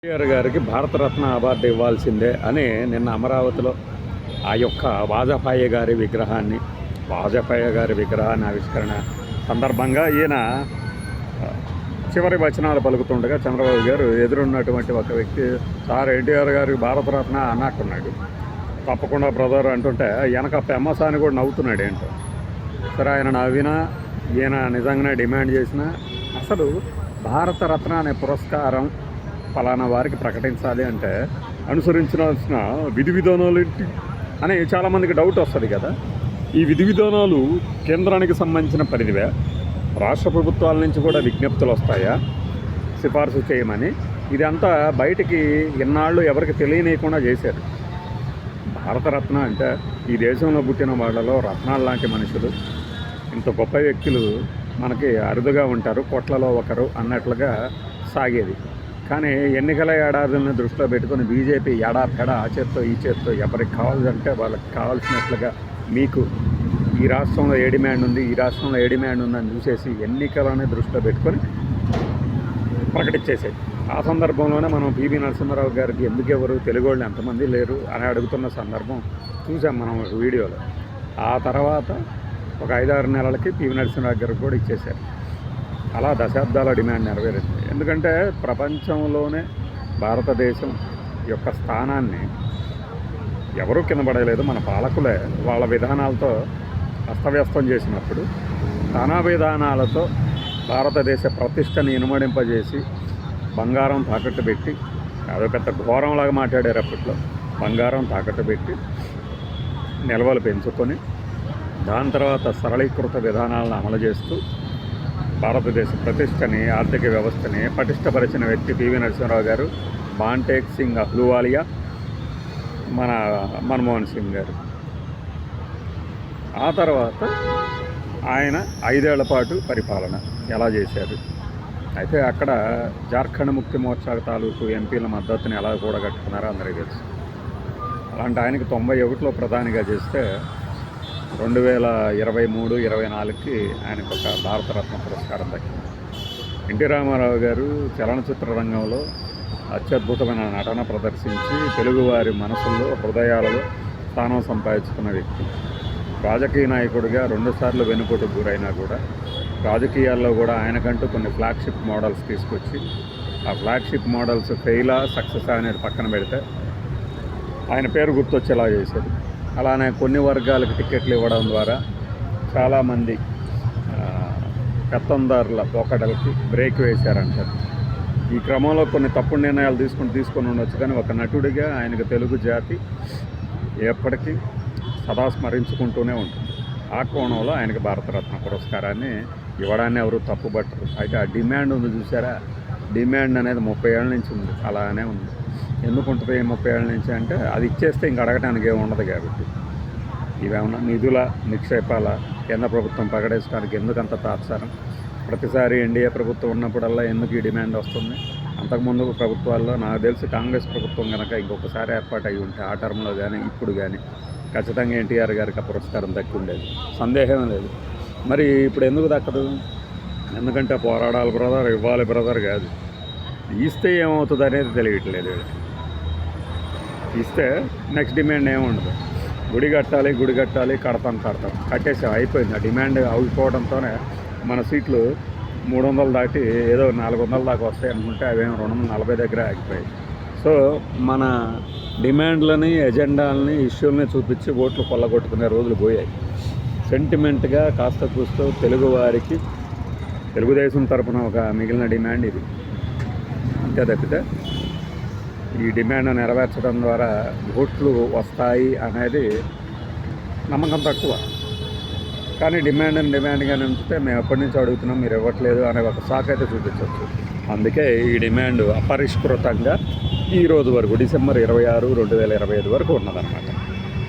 ఎన్టీఆర్ గారికి భారతరత్న అవార్డు ఇవ్వాల్సిందే అని నిన్న అమరావతిలో ఆ యొక్క వాజపేయి గారి విగ్రహాన్ని ఆవిష్కరణ సందర్భంగా ఈయన చివరి వచనాలు పలుకుతుండగా చంద్రబాబు గారు ఎదురున్నటువంటి ఒక వ్యక్తి సార్ ఎన్టీఆర్ గారికి భారతరత్న అన్నట్టున్నాడు. తప్పకుండా బ్రదర్ అంటుంటే వెనక పెమ్మసాని కూడా నవ్వుతున్నాడు ఏంటో. సరే ఆయన నవ్వినా ఈయన నిజంగానే డిమాండ్ చేసిన అసలు భారతరత్న అనే పురస్కారం ఫలానా వారికి ప్రకటించాలి అంటే అనుసరించాల్సిన విధి విధానాలు ఏంటి అని చాలామందికి డౌట్ వస్తుంది కదా. ఈ విధి విధానాలు కేంద్రానికి సంబంధించిన పరిధివే, రాష్ట్ర ప్రభుత్వాల నుంచి కూడా విజ్ఞప్తులు వస్తాయా సిఫార్సు చేయమని? ఇదంతా బయటికి ఇన్నాళ్ళు ఎవరికి తెలియనీయకుండా చేశారు. భారతరత్న అంటే ఈ దేశంలో పుట్టిన వాళ్ళలో రత్నాలు లాంటి మనుషులు, ఇంత గొప్ప వ్యక్తులు మనకి అరుదుగా ఉంటారు, కోట్లలో ఒకరు అన్నట్లుగా సాగేది. కానీ ఎన్నికల ఏడాదిని దృష్టిలో పెట్టుకుని బీజేపీ ఎడాపెడా ఆ చేత్తో ఈ చేత్తో ఎవరికి కావాలంటే వాళ్ళకి కావాల్సినట్లుగా మీకు ఈ రాష్ట్రంలో ఏ డిమాండ్ ఉంది, ఈ రాష్ట్రంలో ఏ డిమాండ్ ఉందని చూసేసి ఎన్నికలని దృష్టిలో పెట్టుకొని ప్రకటించేసేది. ఆ సందర్భంలోనే మనం పివి నరసింహారావు గారికి ఎందుకు ఎవరు తెలుగు వాళ్ళు ఎంతమంది లేరు అని అడుగుతున్న సందర్భం చూసాం మనం వీడియోలో. ఆ తర్వాత ఒక 5-6 నెలలకి పివి నరసింహారావు గారికి కూడా ఇచ్చేశారు. అలా దశాబ్దాల డిమాండ్ నెరవేరింది. ఎందుకంటే ప్రపంచంలోనే భారతదేశం యొక్క స్థానాన్ని ఎవరూ కింద పడలేదు, మన పాలకులే వాళ్ళ విధానాలతో అస్తవ్యస్తం చేసినప్పుడు తానా విధానాలతో భారతదేశ ప్రతిష్టని ఇనుమడింపజేసి బంగారం తాకట్టు పెట్టి, అదో పెద్ద ఘోరంలాగా మాట్లాడారు అప్పట్లో, బంగారం తాకట్టు పెట్టి నిల్వలు పెంచుకొని దాని తర్వాత సరళీకృత విధానాలను అమలు చేస్తూ భారతదేశ ప్రతిష్టని, ఆర్థిక వ్యవస్థని పటిష్టపరిచిన వ్యక్తి పివి నరసింహారావు గారు, బాంటేక్ సింగ్ అహ్లూవాలియా, మన మన్మోహన్ సింగ్ గారు. ఆ తర్వాత ఆయన 5 ఏళ్ల పాటు పరిపాలన ఎలా చేశారు, అయితే అక్కడ జార్ఖండ్ ముక్తి మోర్చా తాలూకు ఎంపీల మద్దతుని ఎలా కూడగట్టుకున్నారో అందరికీ తెలుసు. అలాంటి ఆయనకి 91లో ప్రధానిగా చేస్తే 2023-24కి ఆయనకు ఒక భారతరత్న పురస్కారం దక్కింది. ఎన్టీ రామారావు గారు చలనచిత్ర రంగంలో అత్యద్భుతమైన నటన ప్రదర్శించి తెలుగువారి మనసుల్లో, హృదయాలలో స్థానం సంపాదించుకున్న వ్యక్తి. రాజకీయ నాయకుడిగా 2 సార్లు వెనుకోటుకు గురైనా కూడా రాజకీయాల్లో కూడా ఆయనకంటూ కొన్ని ఫ్లాగ్షిప్ మోడల్స్ తీసుకొచ్చి, ఆ ఫ్లాగ్షిప్ మోడల్స్ ఫెయిలా సక్సెస్ అనేది పక్కన పెడితే ఆయన పేరు గుర్తొచ్చేలా చేశారు. అలానే కొన్ని వర్గాలకు టికెట్లు ఇవ్వడం ద్వారా చాలామంది పెత్తందారుల పోకడలకి బ్రేక్ వేశారంటారు. ఈ క్రమంలో కొన్ని తప్పుడు నిర్ణయాలు తీసుకొని ఉండొచ్చు, కానీ ఒక నటుడిగా ఆయనకు తెలుగు జాతి ఎప్పటికీ సదా స్మరించుకుంటూనే ఉంటుంది. ఆ కోణంలో ఆయనకు భారతరత్న పురస్కారాన్ని ఇవ్వడాన్ని ఎవరు తప్పుపట్టరు. అయితే ఆ డిమాండ్ ఉంది చూసారా, డిమాండ్ అనేది 30 ఏళ్ళ నుంచి ఉంది, అలానే ఉంది. ఎందుకు ఉంటుంది 30 ఏళ్ళ నుంచి అంటే అది ఇచ్చేస్తే ఇంక అడగటానికి ఏమి ఉండదు కాబట్టి. ఇవేమన్నా నిధుల నిక్షేపాల కేంద్ర ప్రభుత్వం ప్రకటించడానికి ఎందుకంత తాత్సారం? ప్రతిసారి ఎన్డీఏ ప్రభుత్వం ఉన్నప్పుడల్లా ఎందుకు ఈ డిమాండ్ వస్తుంది? అంతకుముందు ప్రభుత్వాల్లో నాకు తెలిసి కాంగ్రెస్ ప్రభుత్వం కనుక ఇంకొకసారి ఏర్పాటు అయ్యి ఉంటే ఆ టర్మ్లో కానీ ఇప్పుడు కానీ ఖచ్చితంగా ఎన్టీఆర్ గారికి ఆ పురస్కారం దక్కి ఉండేది, సందేహం లేదు. మరి ఇప్పుడు ఎందుకు దక్కదు? ఎందుకంటే పోరాడాలి బ్రదర్, ఇవ్వాలి బ్రదర్ కాదు, ఇస్తే ఏమవుతుంది అనేది తెలియట్లేదు. ఇస్తే నెక్స్ట్ డిమాండ్ ఏముండదు, గుడి కట్టాలి, కడతాం కట్టేసాం, అయిపోయింది. ఆ డిమాండ్ ఆగిపోవడంతోనే మన సీట్లు 300 దాటి ఏదో 400 దాకా వస్తాయి అనుకుంటే అవేమో 240 దగ్గర ఆగిపోయాయి. సో మన డిమాండ్లని, ఎజెండాలని, ఇష్యూలని చూపించి ఓట్లు కొల్లగొట్టుకునే రోజులు పోయాయి. సెంటిమెంట్గా కాస్త కూస్తూ తెలుగువారికి తెలుగుదేశం తరపున ఒక మిగిలిన డిమాండ్ ఇది. అంతే తప్పితే ఈ డిమాండ్ నెరవేర్చడం ద్వారా ఓట్లు వస్తాయి అనేది నమ్మకం తక్కువ. కానీ డిమాండ్గానే ఉంచితే మేము ఎప్పటి నుంచి అడుగుతున్నాం, మీరు ఇవ్వట్లేదు అనే ఒక సాకు అయితే చూపించవచ్చు. అందుకే ఈ డిమాండ్ అపరిష్కృతంగా ఈ రోజు వరకు డిసెంబర్ 26, 2025 వరకు ఉన్నదన్నమాట.